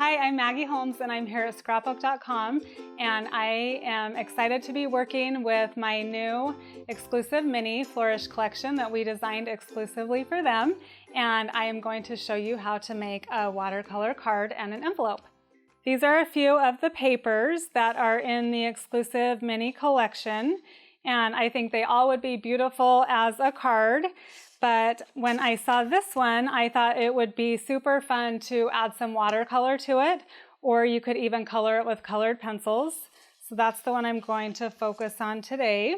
Hi, I'm Maggie Holmes and I'm here at Scrapbook.com, and I am excited to be working with my new Exclusive Mini Flourish Collection that we designed exclusively for them, and I am going to show you how to make a watercolor card and an envelope. These are a few of the papers that are in the Exclusive Mini Collection, and I think they all would be beautiful as a card. But when I saw this one, I thought it would be super fun to add some watercolor to it, or you could even color it with colored pencils. So that's the one I'm going to focus on today.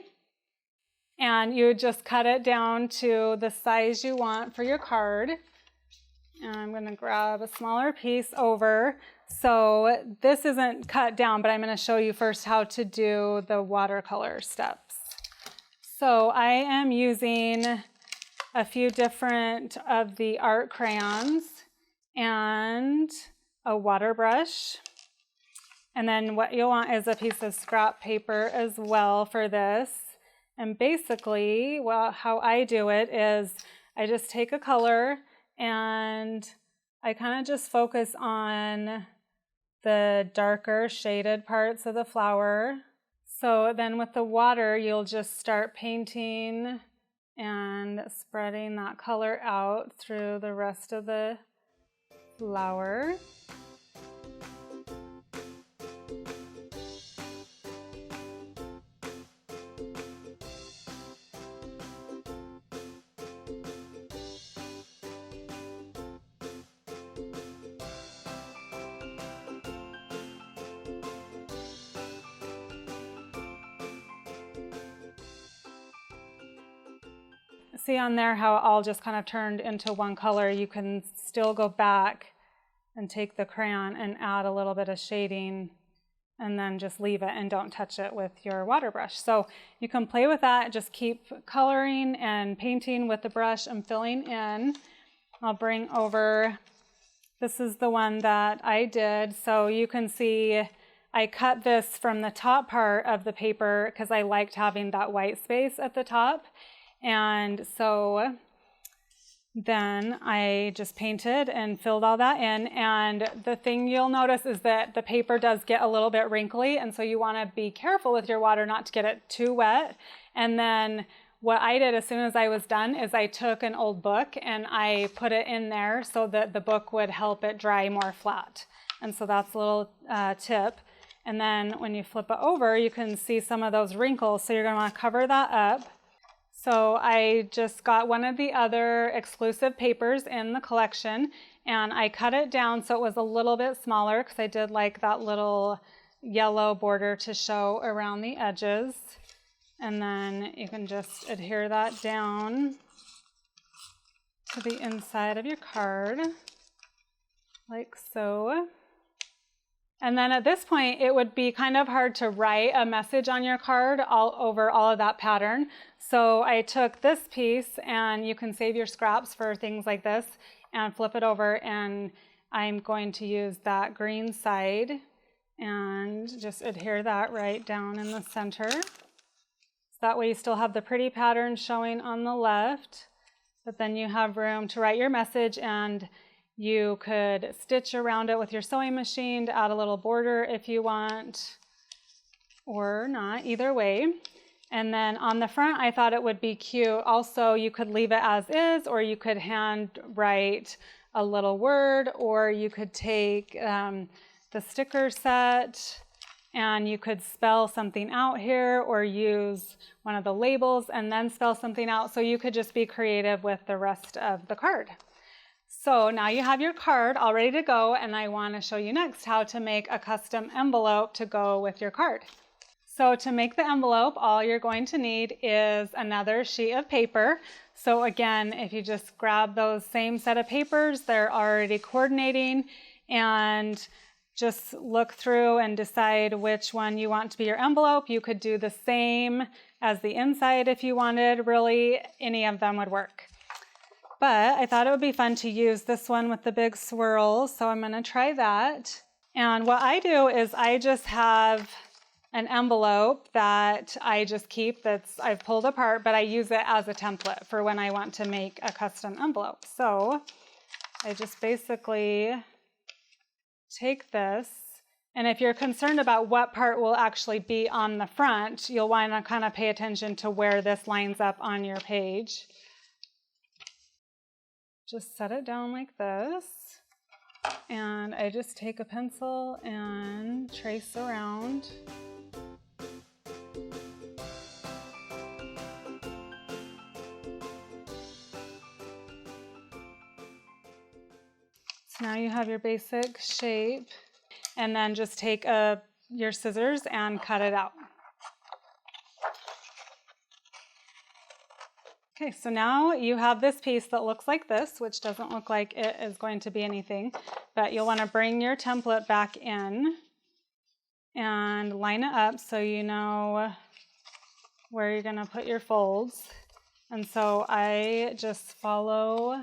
And you would just cut it down to the size you want for your card. And I'm going to grab a smaller piece over. So this isn't cut down, but I'm going to show you first how to do the watercolor steps. So I am using a few different of the art crayons and a water brush. And then what you'll want is a piece of scrap paper as well for this. And basically, how I do it is I just take a color and I kind of just focus on the darker shaded parts of the flower. So then with the water, you'll just start painting and spreading that color out through the rest of the flower. See on there how it all just kind of turned into one color. You can still go back and take the crayon and add a little bit of shading and then just leave it and don't touch it with your water brush. So you can play with that, just keep coloring and painting with the brush and filling in. I'll bring over, this is the one that I did. So you can see I cut this from the top part of the paper because I liked having that white space at the top. And so then I just painted and filled all that in. And the thing you'll notice is that the paper does get a little bit wrinkly. And so you want to be careful with your water not to get it too wet. And then what I did as soon as I was done is I took an old book and I put it in there so that the book would help it dry more flat. And so that's a little tip. And then when you flip it over, you can see some of those wrinkles. So you're going to want to cover that up. So I just got one of the other exclusive papers in the collection and I cut it down so it was a little bit smaller because I did like that little yellow border to show around the edges. And then you can just adhere that down to the inside of your card, like so. And then at this point, it would be kind of hard to write a message on your card all over all of that pattern. So I took this piece, and you can save your scraps for things like this, and flip it over, and I'm going to use that green side and just adhere that right down in the center. So that way you still have the pretty pattern showing on the left, but then you have room to write your message, and you could stitch around it with your sewing machine to add a little border if you want, or not, either way. And then on the front, I thought it would be cute. Also, you could leave it as is, or you could hand write a little word, or you could take the sticker set and you could spell something out here, or use one of the labels and then spell something out. So you could just be creative with the rest of the card. So now you have your card all ready to go, and I want to show you next how to make a custom envelope to go with your card. So to make the envelope, all you're going to need is another sheet of paper. So again, if you just grab those same set of papers, they're already coordinating, and just look through and decide which one you want to be your envelope. You could do the same as the inside if you wanted. Really, any of them would work. But I thought it would be fun to use this one with the big swirls, so I'm going to try that. And what I do is I just have an envelope that I just keep I've pulled apart, but I use it as a template for when I want to make a custom envelope. So I just basically take this, and if you're concerned about what part will actually be on the front, you'll want to kind of pay attention to where this lines up on your page. Just set it down like this, and I just take a pencil and trace around. So now you have your basic shape, and then just take your scissors and cut it out. Okay, so now you have this piece that looks like this, which doesn't look like it is going to be anything, but you'll want to bring your template back in and line it up so you know where you're going to put your folds. And so I just follow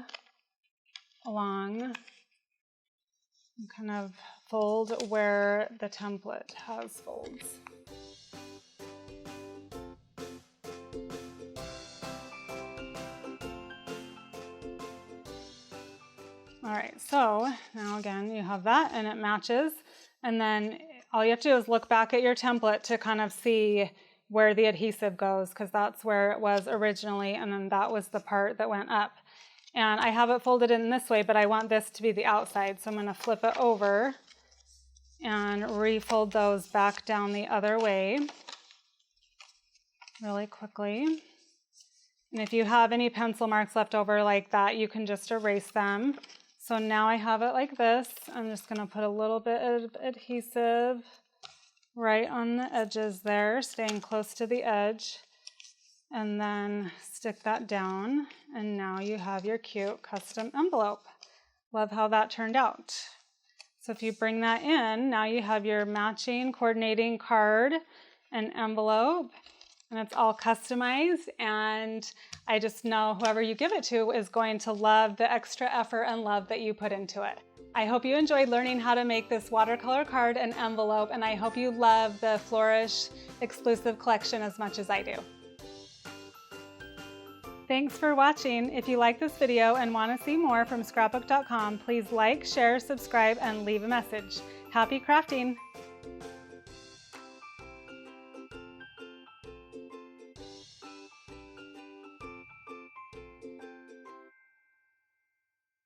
along and kind of fold where the template has folds. All right, so now again, you have that and it matches. And then all you have to do is look back at your template to kind of see where the adhesive goes, because that's where it was originally, and then that was the part that went up. And I have it folded in this way, but I want this to be the outside, so I'm going to flip it over and refold those back down the other way really quickly. And if you have any pencil marks left over like that, you can just erase them. So now I have it like this. I'm just going to put a little bit of adhesive right on the edges there, staying close to the edge, and then stick that down. And now you have your cute custom envelope. Love how that turned out. So if you bring that in, now you have your matching coordinating card and envelope, and it's all customized, and I just know whoever you give it to is going to love the extra effort and love that you put into it. I hope you enjoyed learning how to make this watercolor card and envelope, and I hope you love the Flourish exclusive collection as much as I do. Thanks for watching. If you like this video and want to see more from Scrapbook.com, please like, share, subscribe, and leave a message. Happy crafting!